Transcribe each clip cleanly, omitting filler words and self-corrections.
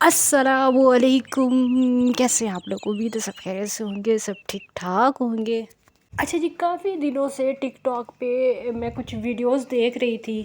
السلام علیکم، کیسے ہیں آپ لوگ؟ امید ہے سب خیریت سے ہوں گے، سب ٹھیک ٹھاک ہوں گے۔ اچھا جی، کافی دنوں سے ٹک ٹاک پہ میں کچھ ویڈیوز دیکھ رہی تھی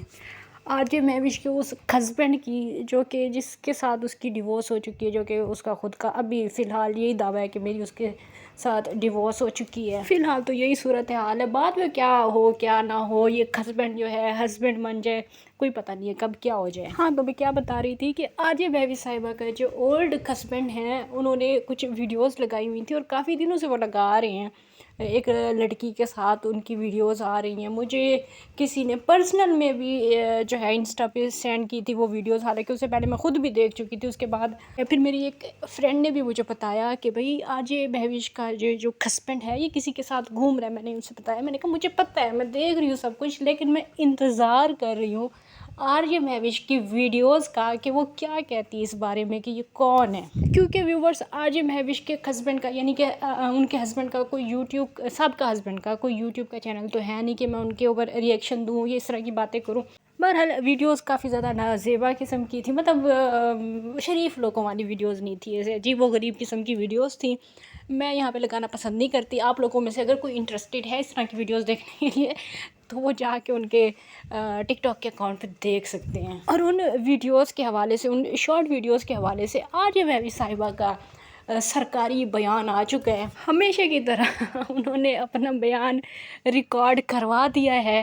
آر.جے مہوش کے اس ہسبینڈ کی، جو کہ جس کے ساتھ اس کی ڈیورس ہو چکی ہے، جو کہ اس کا خود کا ابھی فی الحال یہی دعویٰ ہے کہ میری اس کے ساتھ ڈیورس ہو چکی ہے۔ فی الحال تو یہی صورتحال ہے، بعد میں کیا ہو کیا نہ ہو، یہ ہسبینڈ جو ہے ہسبینڈ بن جائے، کوئی پتہ نہیں ہے کب کیا ہو جائے۔ ہاں، تو میں کیا بتا رہی تھی کہ آر.جے مہوش صاحبہ کا جو اولڈ ہسبینڈ ہیں، انہوں نے کچھ ویڈیوز لگائی ہوئی تھی اور کافی دنوں سے وہ لگا رہے ہیں۔ ایک لڑکی کے ساتھ ان کی ویڈیوز آ رہی ہیں، مجھے کسی نے پرسنل میں بھی جو ہے انسٹا پہ سینڈ کی تھی وہ ویڈیوز، حالانکہ اس سے پہلے میں خود بھی دیکھ چکی تھی۔ اس کے بعد پھر میری ایک فرینڈ نے بھی مجھے بتایا کہ بھئی آر.جے مہوش کا جو ہسبینڈ ہے یہ کسی کے ساتھ گھوم رہا ہے۔ میں نے ان سے بتایا، میں نے کہا مجھے پتہ ہے، میں دیکھ رہی ہوں سب کچھ، لیکن میں انتظار کر رہی ہوں آر.جے مہوش کی ویڈیوز کا کہ وہ کیا کہتی ہے اس بارے میں کہ یہ کون ہے، کیونکہ ویورز آر.جے مہوش کے ہسبینڈ کا، یعنی کہ ان کے ہسبینڈ کا کوئی یوٹیوب، سب کا ہسبینڈ کا کوئی یوٹیوب کا چینل تو ہے نہیں کہ میں ان کے اوپر ریئیکشن دوں، یہ اس طرح کی باتیں کروں۔ بہرحال ویڈیوز کافی زیادہ نازیبا قسم کی تھی، مطلب شریف لوگوں والی ویڈیوز نہیں تھی، ایسے عجیب و غریب قسم کی ویڈیوز تھیں۔ میں یہاں پہ لگانا پسند نہیں کرتی، آپ لوگوں میں سے اگر کوئی انٹرسٹڈ ہے اس طرح کی ویڈیوز دیکھنے کے لیے تو وہ جا کے ان کے ٹک ٹاک کے اکاؤنٹ پہ دیکھ سکتے ہیں۔ اور ان ویڈیوز کے حوالے سے، ان شارٹ ویڈیوز کے حوالے سے آر.جے مہوش صاحبہ کا سرکاری بیان آ چکا ہے۔ ہمیشہ کی طرح انہوں نے اپنا بیان ریکارڈ کروا دیا ہے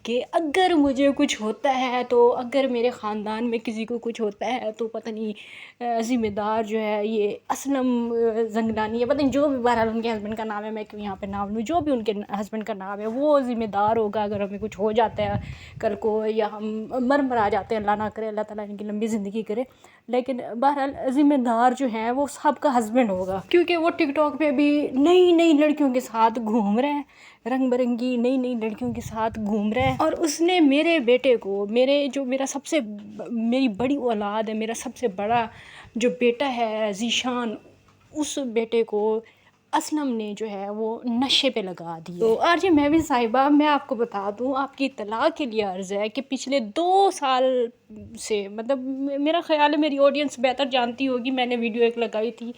کہ اگر مجھے کچھ ہوتا ہے تو، اگر میرے خاندان میں کسی کو کچھ ہوتا ہے تو پتہ نہیں ذمہ دار جو ہے یہ اسلم زنگلانی ہے، پتہ نہیں جو بھی، بہرحال ان کے ہسبینڈ کا نام ہے، میں کیوں یہاں پہ نام لوں، جو بھی ان کے ہسبینڈ کا نام ہے وہ ذمہ دار ہوگا اگر ہمیں کچھ ہو جاتا ہے کل کو، یا ہم مر جاتے ہیں، اللہ نہ کرے، اللہ تعالیٰ ان کی لمبی زندگی کرے، لیکن بہرحال ذمہ دار جو ہے وہ سب کا ہسبینڈ ہوگا، کیونکہ وہ ٹک ٹاک پہ بھی نئی نئی لڑکیوں کے ساتھ گھوم رہے ہیں، رنگ برنگی نئی نئی لڑکیوں کے ساتھ گھوم رہے ہیں۔ اور اس نے میرے بیٹے کو، میری بڑی اولاد ہے، میرا سب سے بڑا جو بیٹا ہے ذیشان، اس بیٹے کو اسلم نے جو ہے وہ نشے پہ لگا دی۔ تو آر.جے مہوش صاحبہ، میں آپ کو بتا دوں، آپ کی اطلاع کے لیے عرض ہے کہ پچھلے 2 سال سے، مطلب میرا خیال ہے میری آڈینس بہتر جانتی ہوگی، میں نے ویڈیو ایک لگائی تھی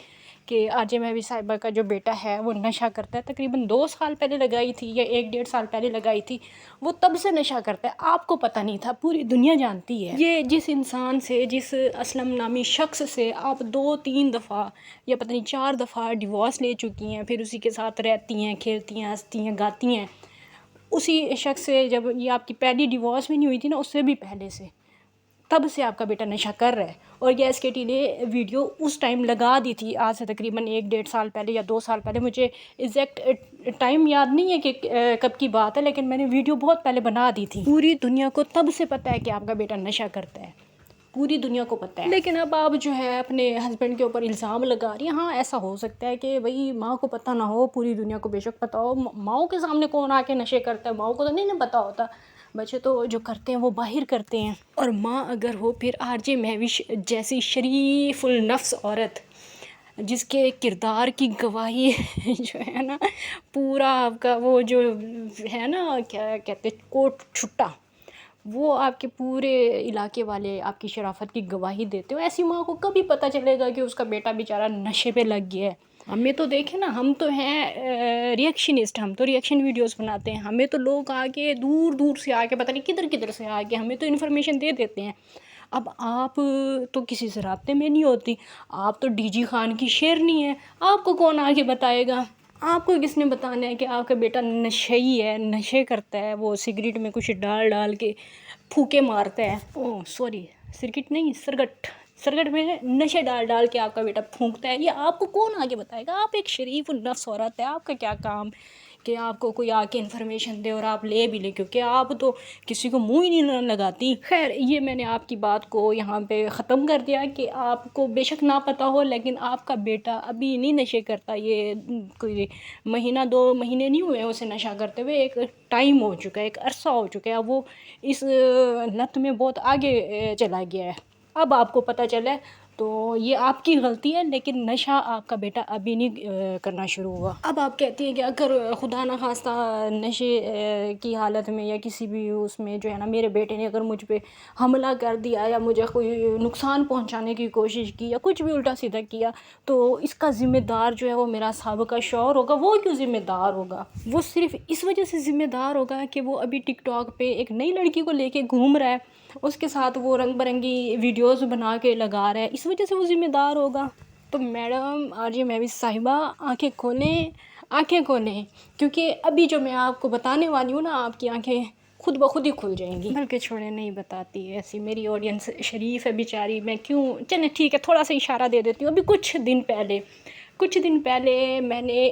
کہ آر.جے مہوش صاحبہ کا جو بیٹا ہے وہ نشہ کرتا ہے، تقریباً 2 سال پہلے لگائی تھی یا 1 1.5 سال پہلے لگائی تھی، وہ تب سے نشہ کرتا ہے، آپ کو پتہ نہیں تھا، پوری دنیا جانتی ہے۔ یہ جس انسان سے، جس اسلم نامی شخص سے آپ 2 3 دفعہ یا پتہ نہیں 4 دفعہ ڈیورس لے چکی ہیں، پھر اسی کے ساتھ رہتی ہیں، کھیلتی ہیں، ہنستی ہیں، گاتی ہیں، اسی شخص سے جب یہ آپ کی پہلی ڈیورس بھی نہیں ہوئی تھی نا، اس سے بھی پہلے سے، تب سے آپ کا بیٹا نشہ کر رہا ہے۔ اور یہ ایس کے ٹی نے ویڈیو اس ٹائم لگا دی تھی، آج سے تقریباً 1 1.5 سال پہلے یا 2 سال پہلے، مجھے ایگزیکٹ ٹائم یاد نہیں ہے کہ کب کی بات ہے، لیکن میں نے ویڈیو بہت پہلے بنا دی تھی۔ پوری دنیا کو تب سے پتہ ہے کہ آپ کا بیٹا نشہ کرتا ہے، پوری دنیا کو پتہ ہے، لیکن اب آپ جو ہے اپنے ہسبینڈ کے اوپر الزام لگا رہی ہیں۔ ہاں، ایسا ہو سکتا ہے کہ بھئی ماں کو پتہ نہ ہو، پوری دنیا کو بے شک پتہ ہو، ماؤں کے سامنے کون آ کے نشے کرتا ہے، ماؤں کو تو نہیں نا پتہ ہوتا، بچے تو جو کرتے ہیں وہ باہر کرتے ہیں۔ اور ماں اگر ہو، پھر آر.جے مہوش جیسی شریف النفس عورت، جس کے کردار کی گواہی جو ہے نا، پورا آپ کا وہ جو ہے نا، کیا کہتے ہیں، کوٹ چھٹا، وہ آپ کے پورے علاقے والے آپ کی شرافت کی گواہی دیتے ہو، ایسی ماں کو کبھی پتہ چلے گا کہ اس کا بیٹا بیچارہ نشے پہ لگ گیا ہے؟ ہمیں تو دیکھیں نا، ہم تو ہیں ریئیکشنسٹ، ہم تو ریئیکشن ویڈیوز بناتے ہیں، ہمیں تو لوگ آ کے دور دور سے آ کے، پتہ نہیں کدھر کدھر سے آ کے ہمیں تو انفارمیشن دے دیتے ہیں۔ اب آپ تو کسی سے رابطے میں نہیں ہوتی، آپ تو ڈی جی خان کی شیرنی ہیں، آپ کو کون آگے بتائے گا؟ آپ کو کس نے بتانا ہے کہ آپ کا بیٹا نشئی ہے، نشے کرتا ہے، وہ سگریٹ میں کچھ ڈال کے پھونکے مارتا ہے، سوری، سگریٹ نہیں، سرگٹ میں نشے ڈال کے آپ کا بیٹا پھونکتا ہے، یہ آپ کو کون آگے بتائے گا؟ آپ ایک شریف النفس عورت ہے، آپ کا کیا کام کہ آپ کو کوئی آ کے انفارمیشن دے اور آپ لے بھی لیں، کیونکہ آپ تو کسی کو منہ ہی نہیں لگاتی۔ خیر، یہ میں نے آپ کی بات کو یہاں پہ ختم کر دیا کہ آپ کو بے شک نہ پتہ ہو، لیکن آپ کا بیٹا ابھی نہیں نشے کرتا، یہ کوئی مہینہ 2 مہینے نہیں ہوئے اسے نشہ کرتے ہوئے، ایک ٹائم ہو چکا ہے، ایک عرصہ ہو چکا ہے، اب وہ اس لت میں بہت آگے چلا گیا ہے۔ اب آپ کو پتہ چلا ہے تو یہ آپ کی غلطی ہے، لیکن نشہ آپ کا بیٹا ابھی نہیں کرنا شروع ہوا۔ اب آپ کہتی ہیں کہ اگر خدا نخواستہ نشے کی حالت میں یا کسی بھی اس میں جو ہے نا میرے بیٹے نے اگر مجھ پہ حملہ کر دیا یا مجھے کوئی نقصان پہنچانے کی کوشش کی یا کچھ بھی الٹا سیدھا کیا، تو اس کا ذمہ دار جو ہے وہ میرا سابقہ شوہر ہوگا۔ وہ کیوں ذمہ دار ہوگا؟ وہ صرف اس وجہ سے ذمہ دار ہوگا کہ وہ ابھی ٹک ٹاک پہ ایک نئی لڑکی کو لے کے گھوم رہا ہے، اس کے ساتھ وہ رنگ برنگی ویڈیوز بنا کے لگا رہا ہے، اس وجہ سے وہ ذمہ دار ہوگا۔ تو میڈم آرجے مہوش صاحبہ آنکھیں کھولیں، آنکھیں کھولیں، کیونکہ ابھی جو میں آپ کو بتانے والی ہوں نا، آپ کی آنکھیں خود بخود ہی کھل جائیں گی۔ بلکہ چھوڑیں، نہیں بتاتی ایسی، میری آڈینس شریف ہے بیچاری، میں کیوں، چلیں ٹھیک ہے تھوڑا سا اشارہ دے دیتی ہوں۔ ابھی کچھ دن پہلے میں نے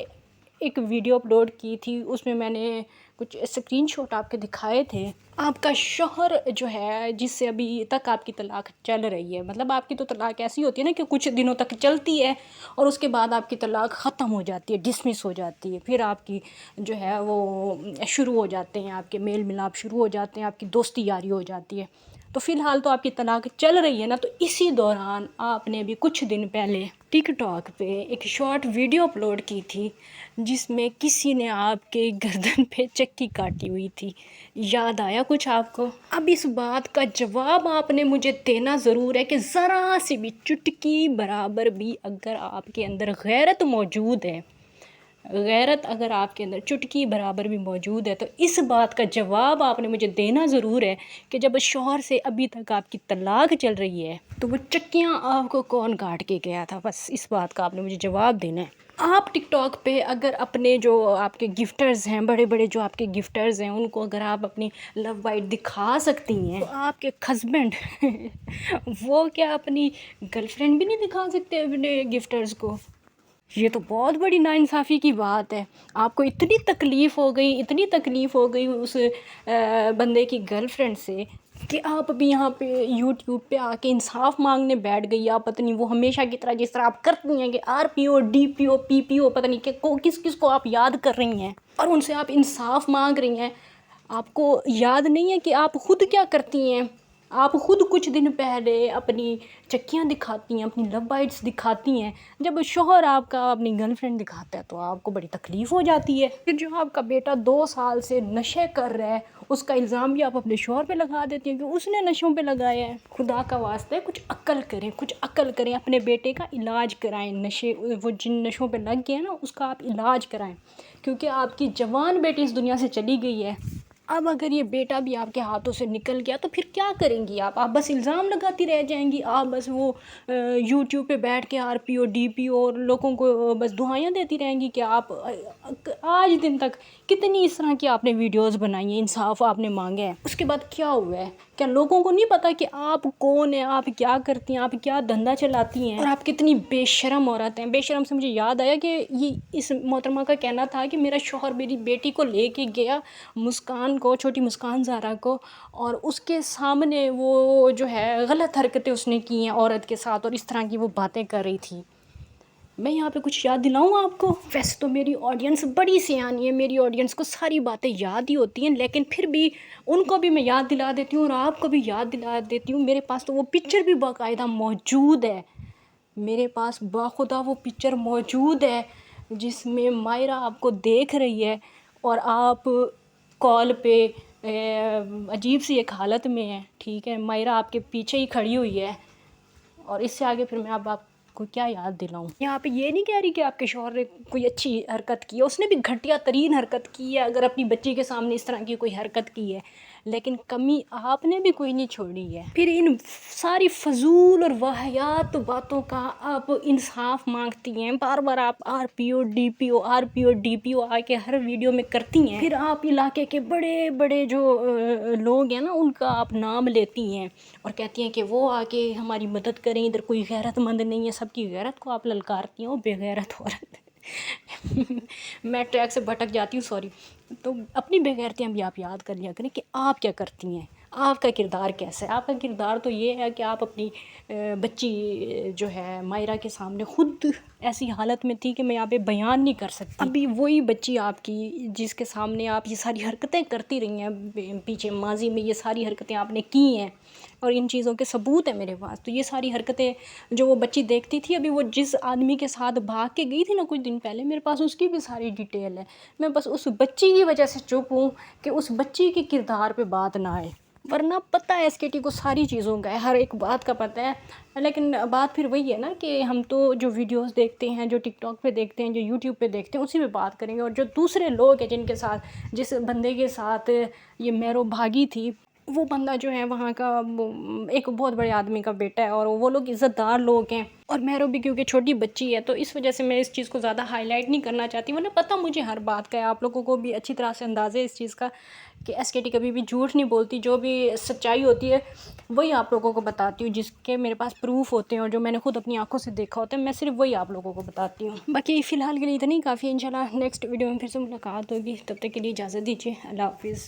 ایک ویڈیو اپلوڈ کی تھی، اس میں نے کچھ اسکرین شاٹ آپ کے دکھائے تھے۔ آپ کا شوہر جو ہے جس سے ابھی تک آپ کی طلاق چل رہی ہے، مطلب آپ کی تو طلاق ایسی ہوتی ہے نا کہ کچھ دنوں تک چلتی ہے اور اس کے بعد آپ کی طلاق ختم ہو جاتی ہے، ڈسمس ہو جاتی ہے، پھر آپ کی جو ہے وہ شروع ہو جاتے ہیں، آپ کے میل ملاپ شروع ہو جاتے ہیں، آپ کی دوستی یاری ہو جاتی ہے۔ تو فی الحال تو آپ کی طلاق چل رہی ہے نا، تو اسی دوران آپ نے بھی کچھ دن پہلے ٹک ٹاک پہ ایک شارٹ ویڈیو اپلوڈ کی تھی جس میں کسی نے آپ کے گردن پہ چکی کاٹی ہوئی تھی۔ یاد آیا کچھ آپ کو؟ اب اس بات کا جواب آپ نے مجھے دینا ضرور ہے کہ ذرا سی بھی چٹکی برابر بھی اگر آپ کے اندر غیرت موجود ہے، غیرت اگر آپ کے اندر چٹکی برابر بھی موجود ہے، تو اس بات کا جواب آپ نے مجھے دینا ضرور ہے کہ جب شوہر سے ابھی تک آپ کی طلاق چل رہی ہے تو وہ چکیاں آپ کو کون کاٹ کے گیا تھا؟ بس اس بات کا آپ نے مجھے جواب دینا ہے۔ آپ ٹک ٹاک پہ اگر اپنے جو آپ کے گفٹرز ہیں، بڑے بڑے جو آپ کے گفٹرز ہیں، ان کو اگر آپ اپنی لو بائٹ دکھا سکتی ہیں، تو آپ کے ہسبینڈ وہ کیا اپنی گرل فرینڈ بھی نہیں دکھا سکتے اپنے گفٹرز کو؟ یہ تو بہت بڑی ناانصافی کی بات ہے۔ آپ کو اتنی تکلیف ہو گئی اس بندے کی گرل فرینڈ سے کہ آپ ابھی یہاں پہ یوٹیوب پہ آ کے انصاف مانگنے بیٹھ گئی۔ آپ پتہ نہیں وہ ہمیشہ کی طرح جس طرح آپ کرتی ہیں کہ RPO DPO PPO پتہ نہیں کہ کس کو آپ یاد کر رہی ہیں اور ان سے آپ انصاف مانگ رہی ہیں۔ آپ کو یاد نہیں ہے کہ آپ خود کیا کرتی ہیں؟ آپ خود کچھ دن پہلے اپنی چکیاں دکھاتی ہیں، اپنی لو بائٹس دکھاتی ہیں، جب شوہر آپ کا اپنی گرل فرینڈ دکھاتا ہے تو آپ کو بڑی تکلیف ہو جاتی ہے۔ پھر جو آپ کا بیٹا 2 سال سے نشے کر رہا ہے، اس کا الزام بھی آپ اپنے شوہر پہ لگا دیتی ہیں کہ اس نے نشوں پہ لگایا ہے۔ خدا کا واسطہ ہے کچھ عقل کریں، اپنے بیٹے کا علاج کرائیں، وہ جن نشوں پہ لگ گئے ہیں نا اس کا آپ علاج کرائیں، کیونکہ آپ کی جوان بیٹی اس دنیا سے چلی گئی ہے۔ اب اگر یہ بیٹا بھی آپ کے ہاتھوں سے نکل گیا تو پھر کیا کریں گی آپ بس الزام لگاتی رہ جائیں گی، آپ بس وہ یوٹیوب پہ بیٹھ کے RPO DPO اور لوگوں کو بس دعائیں دیتی رہیں گی کہ آپ آج دن تک کتنی اس طرح کی آپ نے ویڈیوز بنائی ہیں، انصاف آپ نے مانگے ہیں، اس کے بعد کیا ہوا ہے؟ کیا لوگوں کو نہیں پتا کہ آپ کون ہیں، آپ کیا کرتی ہیں، آپ کیا دھندا چلاتی ہیں اور آپ کتنی بے شرم عورت ہیں؟ بے شرم سے مجھے یاد آیا کہ یہ اس محترمہ کا کہنا تھا کہ میرا شوہر میری بیٹی کو لے کے گیا، مسکان کو، چھوٹی مسکان زہرا کو، اور اس کے سامنے وہ جو ہے غلط حرکتیں اس نے کی ہیں عورت کے ساتھ اور اس طرح کی وہ باتیں کر رہی تھی۔ میں یہاں پہ کچھ یاد دلاؤں آپ کو؟ ویسے تو میری آڈینس بڑی سیانی ہے، میری آڈینس کو ساری باتیں یاد ہی ہوتی ہیں، لیکن پھر بھی ان کو بھی میں یاد دلا دیتی ہوں اور آپ کو بھی یاد دلا دیتی ہوں۔ میرے پاس تو وہ پکچر بھی باقاعدہ موجود ہے، میرے پاس باخدا وہ پکچر موجود ہے جس میں مائرہ آپ کو دیکھ رہی ہے اور آپ کال پہ عجیب سی ایک حالت میں ہے، ٹھیک ہے، مائرہ آپ کے پیچھے ہی کھڑی ہوئی ہے، اور اس سے آگے پھر میں اب آپ کو کیا یاد دلاؤں؟ یہاں پہ یہ نہیں کہہ رہی کہ آپ کے شوہر نے کوئی اچھی حرکت کی ہے، اس نے بھی گھٹیا ترین حرکت کی ہے، اگر اپنی بچی کے سامنے اس طرح کی کوئی حرکت کی ہے، لیکن کمی آپ نے بھی کوئی نہیں چھوڑی ہے۔ پھر ان ساری فضول اور واہیات باتوں کا آپ انصاف مانگتی ہیں، بار بار آپ RPO DPO آ کے ہر ویڈیو میں کرتی ہیں، پھر آپ علاقے کے بڑے بڑے جو لوگ ہیں نا ان کا آپ نام لیتی ہیں اور کہتی ہیں کہ وہ آ کے ہماری مدد کریں، ادھر کوئی غیرت مند نہیں ہے، سب کی غیرت کو آپ للکارتی ہیں، وہ بے غیرت عورت میں ٹریک سے بھٹک جاتی ہوں، سوری۔ تو اپنی بے غیرتیاں بھی آپ یاد کر لیا کریں کہ آپ کیا کرتی ہیں، آپ کا کردار کیسا ہے۔ آپ کا کردار تو یہ ہے کہ آپ اپنی بچی جو ہے مائرہ کے سامنے خود ایسی حالت میں تھی کہ میں یہاں پہ بیان نہیں کر سکتی، ابھی وہی بچی آپ کی جس کے سامنے آپ یہ ساری حرکتیں کرتی رہی ہیں، پیچھے ماضی میں یہ ساری حرکتیں آپ نے کی ہیں، اور ان چیزوں کے ثبوت ہیں میرے پاس. تو یہ ساری حرکتیں جو وہ بچی دیکھتی تھی، ابھی وہ جس آدمی کے ساتھ بھاگ کے گئی تھی نا کچھ دن پہلے، میرے پاس اس کی بھی ساری ڈیٹیل ہے. میں بس اس بچی کی وجہ سے چپ ہوں کہ اس بچی کے کردار پہ بات نہ آئے، ورنہ پتہ ہے ایس کے ٹی کو ساری چیزوں کا ہے، ہر ایک بات کا پتہ ہے. لیکن بات پھر وہی ہے نا کہ ہم تو جو ویڈیوز دیکھتے ہیں، جو ٹک ٹاک پہ دیکھتے ہیں، جو یوٹیوب پہ دیکھتے ہیں، اسی پہ بات کریں گے. اور جو دوسرے لوگ ہیں جن کے ساتھ، جس بندے کے ساتھ یہ میرو بھاگی تھی، وہ بندہ جو ہے وہاں کا ایک بہت بڑے آدمی کا بیٹا ہے، اور وہ لوگ عزت دار لوگ ہیں. اور میرو بھی کیونکہ چھوٹی بچی ہے تو اس وجہ سے میں اس چیز کو زیادہ ہائی لائٹ نہیں کرنا چاہتی. ورنہ پتہ مجھے ہر بات کا ہے، آپ لوگوں کو بھی اچھی طرح سے اندازہ ہے اس چیز کا کہ ایس کے ٹی کبھی بھی جھوٹ نہیں بولتی. جو بھی سچائی ہوتی ہے وہی آپ لوگوں کو بتاتی ہوں، جس کے میرے پاس پروف ہوتے ہیں اور جو میں نے خود اپنی آنکھوں سے دیکھا ہوتا ہے، میں صرف وہی آپ لوگوں کو بتاتی ہوں. باقی فی الحال کے لیے اتنا ہی کافی ہے. انشاءاللہ نیکسٹ ویڈیو میں پھر سے ملاقات ہوگی، تب تک کے لیے اجازت دیجیے. اللہ حافظ.